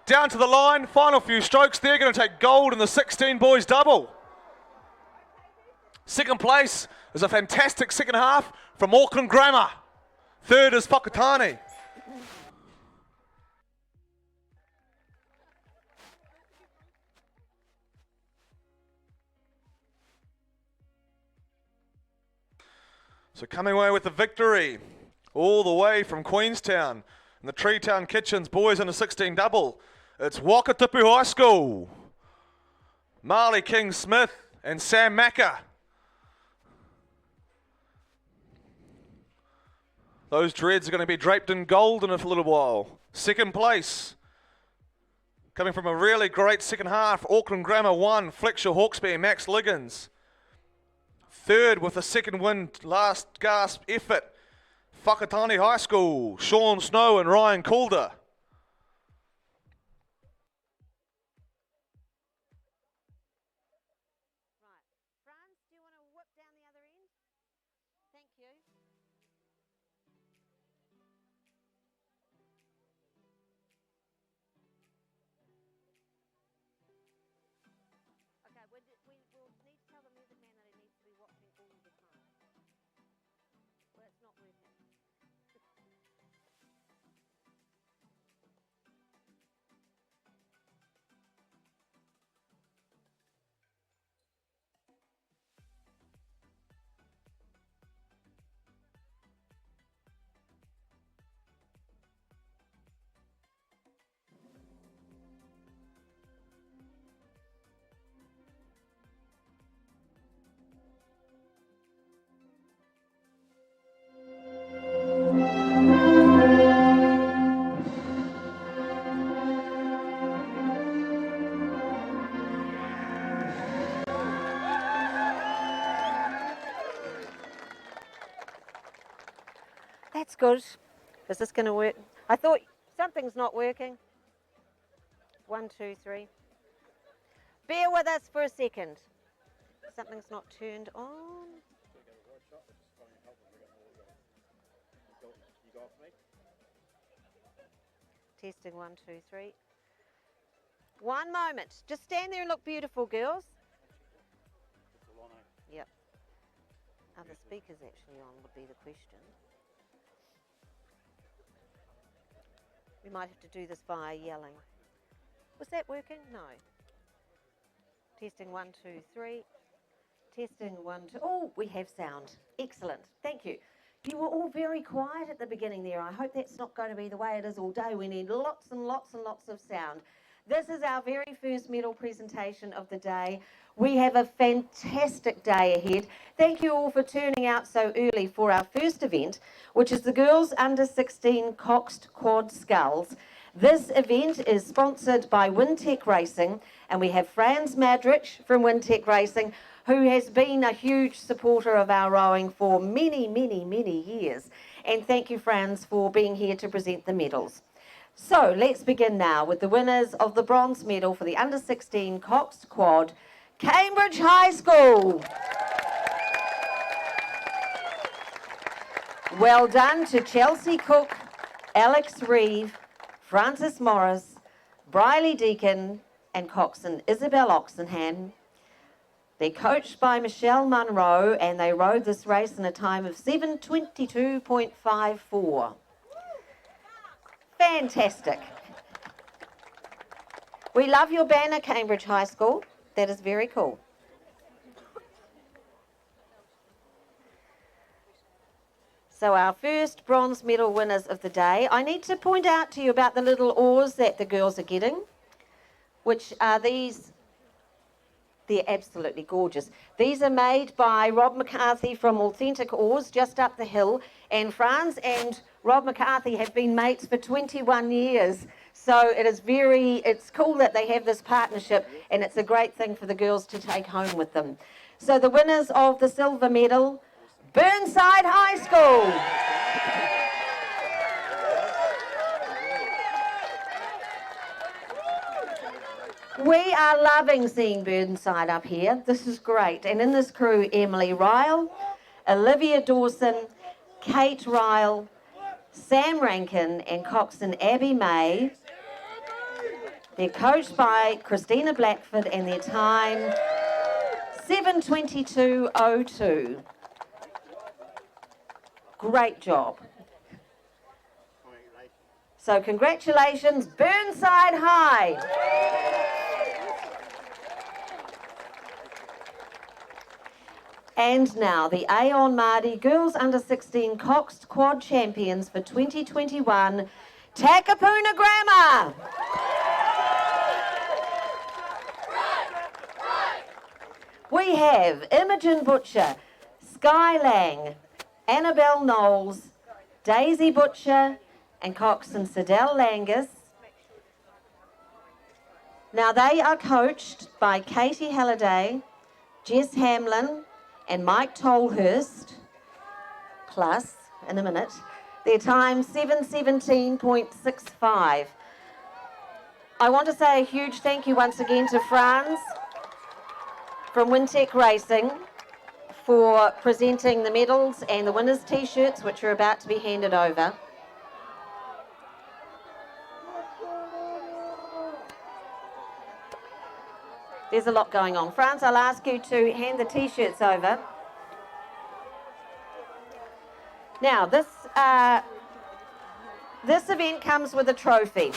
Speaker 8: Down to the line. Final few strokes. They're going to take gold in the 16 boys double. Second place is a fantastic second half from Auckland Grammar. Third is Whakatane. So coming away with the victory, all the way from Queenstown, in the Treetown Kitchens, boys in a 16 double, it's Wakatipu High School. Marley King Smith and Sam Macca. Those dreads are going to be draped in gold in a little while. Second place, coming from a really great second half, Auckland Grammar 1, Fletcher Hawkesby and Max Liggins. Third with a second win, last gasp effort, Whakatane High School, Sean Snow and Ryan Calder.
Speaker 9: Right, Franz, do you want to whip down the other end? Thank you. Okay, we'll need to tell the music man that he needs to be watching all the time. Well, it's not working. That's good. Is this going to work? I thought something's not working. 1, 2, 3. Bear with us for a second. Something's not turned on. Testing 1, 2, 3. One moment. Just stand there and look beautiful, girls. Yep. Are the speakers actually on would be the question. We might have to do this via yelling. Was that working? No. Testing 1, 2, 3. Testing 1, 2. Oh, we have sound. Excellent. Thank you. You were all very quiet at the beginning there. I hope that's not going to be the way it is all day. We need lots and lots and lots of sound. This is our very first medal presentation of the day. We have a fantastic day ahead. Thank you all for turning out so early for our first event, which is the Girls Under 16 Coxed Quad Sculls. This event is sponsored by Wintec Racing, and we have Franz Madrich from Wintec Racing, who has been a huge supporter of our rowing for many, many, many years. And thank you, Franz, for being here to present the medals. So let's begin now with the winners of the bronze medal for the Under 16 Coxed Quad, Cambridge High School. Well done to Chelsea Cook, Alex Reeve, Francis Morris, Briley Deacon and coxswain Isabel Oxenham. They're coached by Michelle Munro and they rowed this race in a time of 7:22.54. Fantastic. We love your banner, Cambridge High School. That is very cool. So our first bronze medal winners of the day. I need to point out to you about the little oars that the girls are getting, which are these. They're absolutely gorgeous. These are made by Rob McCarthy from Authentic Oars just up the hill, and Franz and Rob McCarthy have been mates for 21 years. So it's cool that they have this partnership, and it's a great thing for the girls to take home with them. So the winners of the silver medal, Burnside High School. We are loving seeing Burnside up here. This is great. And in this crew, Emily Ryle, Olivia Dawson, Kate Ryle, Sam Rankin and coxswain Abby May. They're coached by Christina Blackford and their time 7:22.02. Great job. So congratulations, Burnside High. And now the Aon Maadi Girls Under 16 Coxed Quad Champions for 2021, Takapuna Grammar. We have Imogen Butcher, Sky Lang, Annabelle Knowles, Daisy Butcher and coxswain Sidel Langus. Now they are coached by Katie Halliday, Jess Hamlin and Mike Tolhurst, plus, in a minute, their time 7:17.65. I want to say a huge thank you once again to Franz from Wintec Racing for presenting the medals and the winners' t-shirts, which are about to be handed over. There's a lot going on. Franz, I'll ask you to hand the t-shirts over. Now, this event comes with a trophy.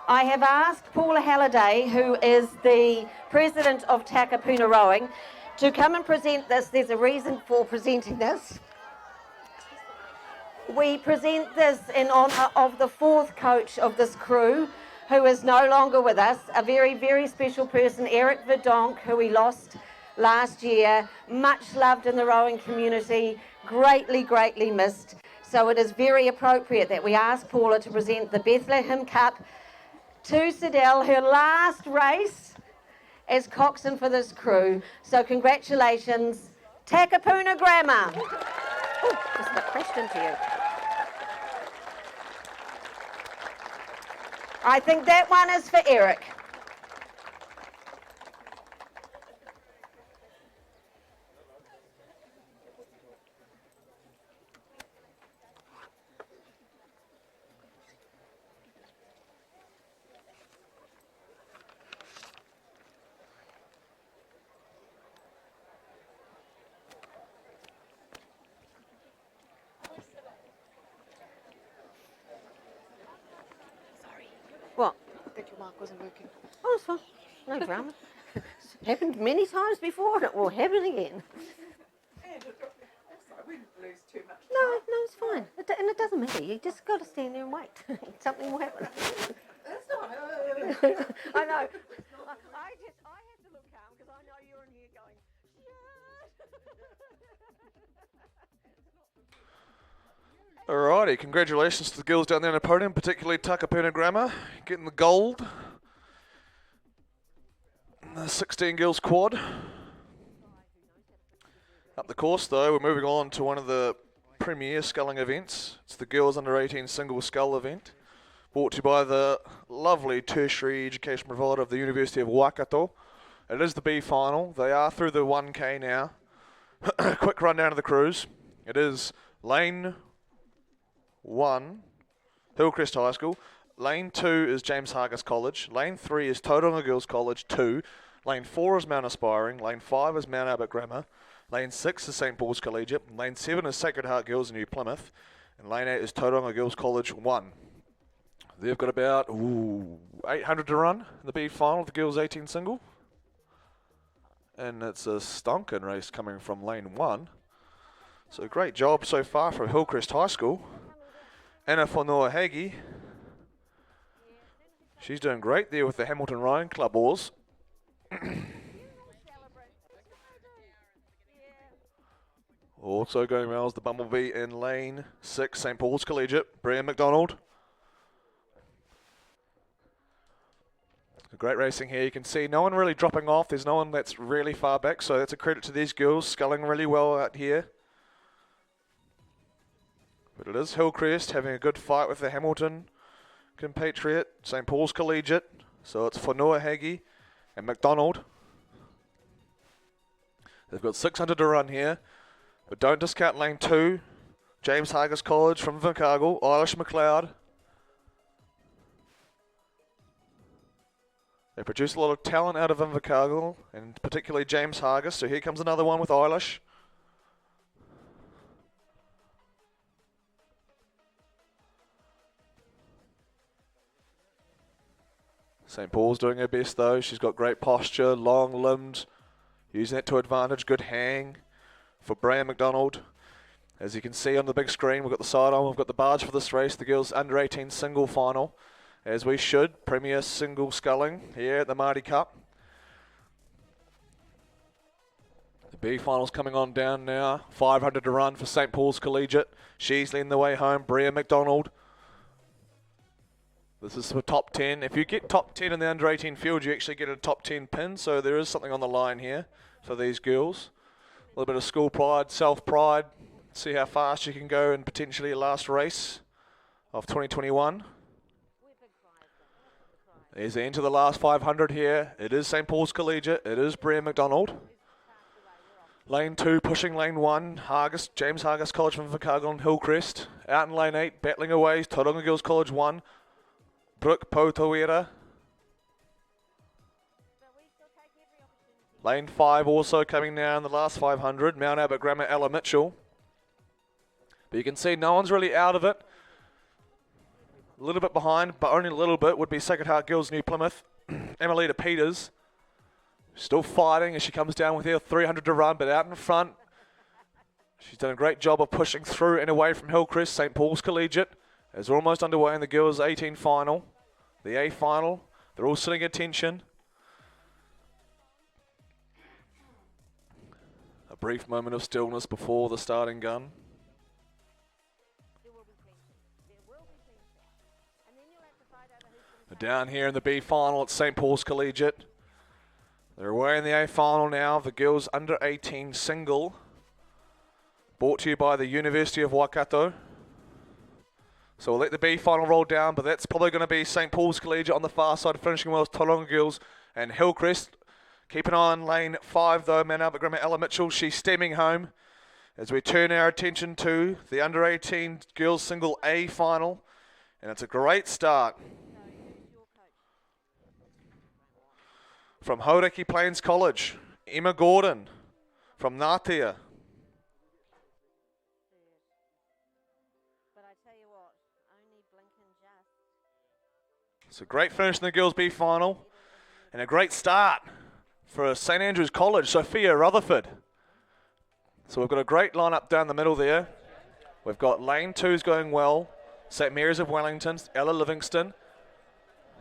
Speaker 9: I have asked Paula Halliday, who is the president of Takapuna Rowing, to come and present this. There's a reason for presenting this. We present this in honour of the fourth coach of this crew, who is no longer with us, a very, very special person, Eric Verdonk, who we lost last year, much loved in the rowing community, greatly, greatly missed. So it is very appropriate that we ask Paula to present the Bethlehem Cup to Sidel, her last race as coxswain for this crew. So congratulations, Takapuna Grammar. Oh, just got crashed into you. I think that one is for Eric. What?
Speaker 10: That your mic wasn't working.
Speaker 9: Oh, it's fine. No drama. It's happened many times before and it will happen again. No, it's fine. And it doesn't matter. You just got to stand there and wait. Something will happen.
Speaker 10: That's not
Speaker 9: I know. I had to look calm because I know you're in here going,
Speaker 8: Alrighty, congratulations to the girls down there on the podium, particularly Takapuna Grammar, getting the gold. The 16 girls quad. Up the course though, we're moving on to one of the premier sculling events. It's the girls under 18 single scull event, brought to you by the lovely tertiary education provider of the University of Waikato. It is the B final. They are through the 1K now. Quick rundown of the crews. It is lane 1, Hillcrest High School. Lane 2 is James Hargis College. Lane 3 is Tauranga Girls College 2. Lane 4 is Mount Aspiring. Lane 5 is Mount Albert Grammar. Lane 6 is St Paul's Collegiate. Lane 7 is Sacred Heart Girls in New Plymouth. And Lane 8 is Tauranga Girls College 1. They've got about 800 to run in the B final of the girls 18 single. And it's a stonking race coming from lane 1. So great job so far from Hillcrest High School. Anna Whanua Hagi. She's doing great there with the Hamilton Rowing Club oars. Also going well is the Bumblebee in lane 6, St Paul's Collegiate, Brian McDonald. Great racing here. You can see no one really dropping off. There's no one that's really far back, so that's a credit to these girls, sculling really well out here. But it is Hillcrest having a good fight with the Hamilton compatriot, St Paul's Collegiate. So it's Whanua Hagi and McDonald. They've got 600 to run here, but don't discount lane 2, James Hargis College from Invercargill, Eilish McLeod. They produce a lot of talent out of Invercargill, and particularly James Hargis. So here comes another one with Eilish. St Paul's doing her best though. She's got great posture, long limbed, using it to advantage. Good hang for Brian McDonald. As you can see on the big screen, we've got the sidearm, we've got the barge for this race, the girls under 18 single final. As we should, premier single sculling here at the Maadi Cup. The B final's coming on down now. 500 to run for St Paul's Collegiate. She's leading the way home, Bria McDonald. This is for top 10. If you get top 10 in the under 18 field, you actually get a top 10 pin, so there is something on the line here for these girls. A little bit of school pride, self-pride. See how fast you can go in potentially a last race of 2021. There's the end of the last 500 here. It is St Paul's Collegiate. It is Bria McDonald. Lane 2 pushing lane 1. Hargis, James Hargis College from Invercargill and Hillcrest. Out in lane 8, battling away. Tauranga Girls College 1. Brooke Potawera. Lane 5 also coming now in the last 500. Mount Albert Grammar, Ella Mitchell. But you can see no one's really out of it. A little bit behind, but only a little bit, would be Sacred Heart Girls New Plymouth. Emelita Peters. Still fighting as she comes down with her 300 to run, but out in front. She's done a great job of pushing through and away from Hillcrest, St Paul's Collegiate. As we're almost underway in the girls 18 final. The A final. They're all sitting at attention. A brief moment of stillness before the starting gun. Down here in the B final at St Paul's Collegiate. They're away in the A final now. The girls under 18 single. Brought to you by the University of Waikato. So we'll let the B final roll down, but that's probably going to be St Paul's Collegiate on the far side, finishing well as Tauranga Girls and Hillcrest. Keep an eye on lane 5 though, Mount Albert Grammar, Ella Mitchell. She's stemming home as we turn our attention to the under 18 girls single A final. And it's a great start. From Hauraki Plains College, Emma Gordon from Ngatea.
Speaker 9: But I tell you what, only blinking just.
Speaker 8: It's a great finish in the Girls B final and a great start for St Andrews College, Sophia Rutherford. So we've got a great lineup down the middle there. We've got lane 2's going well, St Mary's of Wellington, Ella Livingston,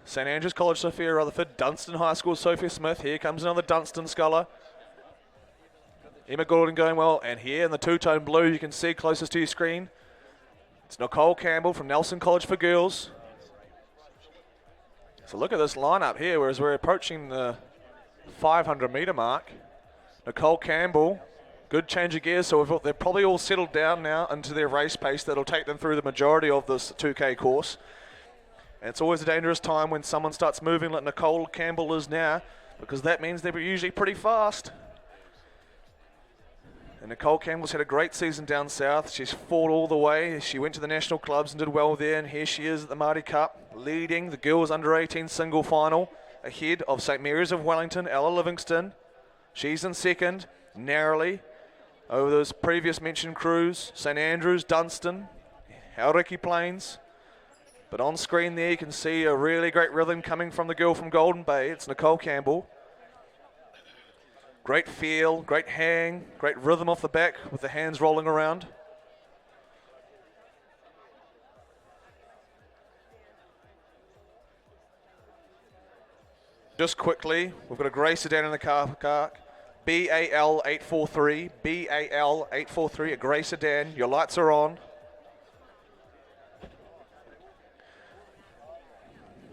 Speaker 8: St Andrews College, Sophia Rutherford, Dunstan High School, Sophia Smith. Here comes another Dunstan sculler. Emma Gordon going well, and here in the two-tone blue you can see closest to your screen, it's Nicole Campbell from Nelson College for Girls. So look at this lineup here, whereas we're approaching the 500 metre mark. Nicole Campbell, good change of gears, so they're probably all settled down now into their race pace that'll take them through the majority of this 2K course. And it's always a dangerous time when someone starts moving like Nicole Campbell is now, because that means they're usually pretty fast. And Nicole Campbell's had a great season down south. She's fought all the way. She went to the national clubs and did well there, and here she is at the Maadi Cup, leading the girls under 18 single final, ahead of St Mary's of Wellington, Ella Livingston. She's in second, narrowly, over those previous mentioned crews, St Andrews, Dunstan, Hauriki Plains. But on screen there you can see a really great rhythm coming from the girl from Golden Bay. It's Nicole Campbell. Great feel, great hang, great rhythm off the back with the hands rolling around. Just quickly, we've got a grey sedan in the car park. BAL 843, BAL 843, a grey sedan. Your lights are on.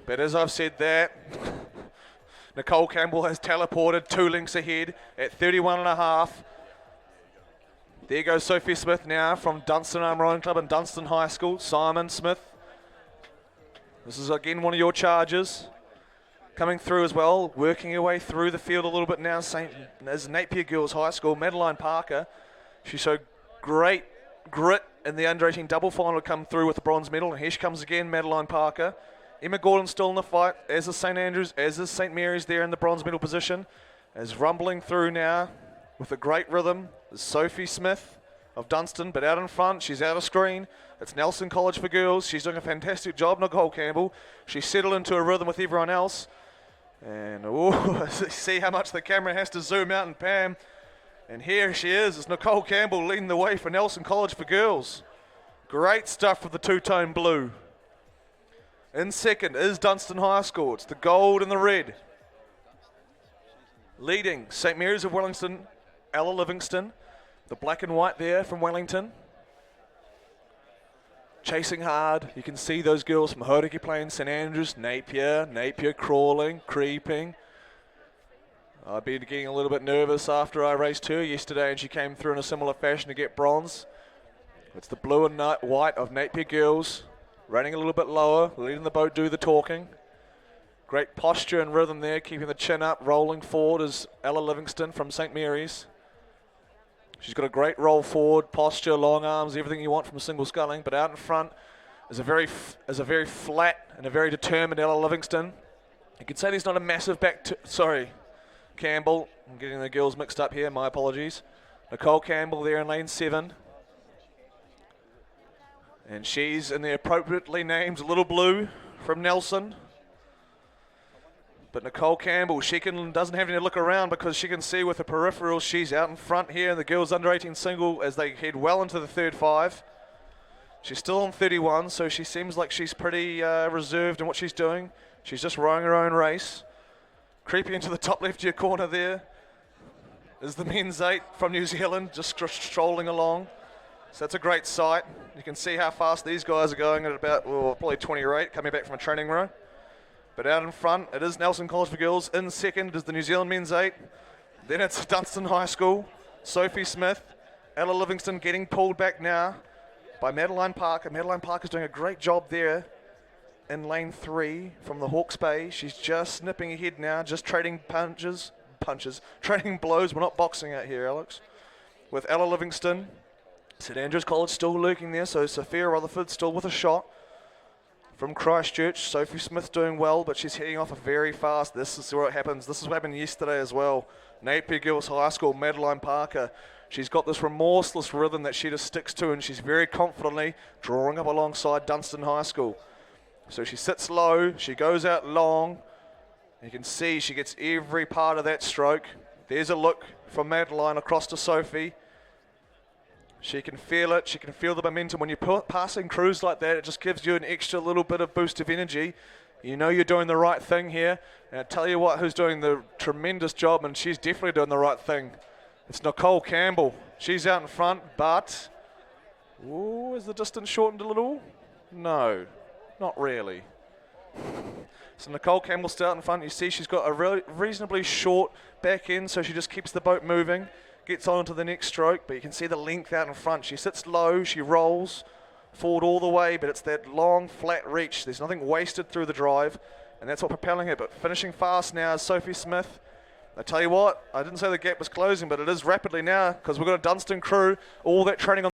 Speaker 8: But as I've said that, Nicole Campbell has teleported 2 lengths ahead at 31.5. There goes Sophie Smith now from Dunstan Arm Rowing Club and Dunstan High School. Simon Smith. This is again one of your charges. Coming through as well, working her way through the field a little bit now. As Napier Girls High School, Madeline Parker. She showed great grit in the under 18 double final to come through with the bronze medal. And here she comes again, Madeline Parker. Emma Gordon still in the fight, as is St Andrews, as is St Mary's there in the bronze medal position. As rumbling through now with a great rhythm is Sophie Smith of Dunstan, but out in front, she's out of screen. It's Nelson College for Girls. She's doing a fantastic job, Nicole Campbell. She's settled into a rhythm with everyone else. And see how much the camera has to zoom out and pan. And here she is, it's Nicole Campbell leading the way for Nelson College for Girls. Great stuff with the two-tone blue. In second is Dunstan High School. It's the gold and the red. Leading, St Mary's of Wellington, Ella Livingston. The black and white there from Wellington. Chasing hard. You can see those girls from Hauriki Plains, St Andrews, Napier crawling, creeping. I've been getting a little bit nervous after I raced her yesterday and she came through in a similar fashion to get bronze. It's the blue and white of Napier girls. Running a little bit lower, letting the boat do the talking. Great posture and rhythm there, keeping the chin up, rolling forward is Ella Livingston from St Mary's. She's got a great roll forward, posture, long arms, everything you want from single sculling, but out in front is a very flat and a very determined Ella Livingston. You could say there's not a massive Campbell. I'm getting the girls mixed up here, my apologies. Nicole Campbell there in lane 7. And she's in the appropriately named Little Blue from Nelson. But Nicole Campbell, doesn't have any to look around because she can see with the peripherals. She's out in front here in the girls under 18 single as they head well into the third 5. She's still on 31, so she seems like she's pretty reserved in what she's doing. She's just rowing her own race. Creeping into the top left of your corner there is the men's 8 from New Zealand, just strolling along. So that's a great sight. You can see how fast these guys are going at about, probably 20 or 8, coming back from a training row. But out in front, it is Nelson College for Girls. In second is the New Zealand men's 8. Then it's Dunstan High School, Sophie Smith, Ella Livingston getting pulled back now by Madeline Parker. Madeline Parker's doing a great job there in lane 3 from the Hawke's Bay. She's just snipping ahead now, just trading punches, trading blows. We're not boxing out here, Alex. With Ella Livingston. St Andrews College still lurking there, so Sophia Rutherford still with a shot. From Christchurch, Sophie Smith doing well, but she's heading off a very fast. This is where it happens. This is what happened yesterday as well. Napier Girls High School, Madeline Parker. She's got this remorseless rhythm that she just sticks to, and she's very confidently drawing up alongside Dunstan High School. So she sits low, she goes out long. You can see she gets every part of that stroke. There's a look from Madeline across to Sophie. She can feel it, she can feel the momentum. When you're passing crews like that, it just gives you an extra little bit of boost of energy. You know you're doing the right thing here. And I tell you what, who's doing the tremendous job, and she's definitely doing the right thing. It's Nicole Campbell. She's out in front, but... Ooh, is the distance shortened a little? No, not really. So Nicole Campbell's still out in front. You see she's got a reasonably short back end, so she just keeps the boat moving, gets on to the next stroke, but you can see the length out in front. She sits low, she rolls forward all the way, but it's that long, flat reach. There's nothing wasted through the drive, and that's what propelling her. But finishing fast now is Sophie Smith. I tell you what, I didn't say the gap was closing, but it is rapidly now, because we've got a Dunstan crew, all that training on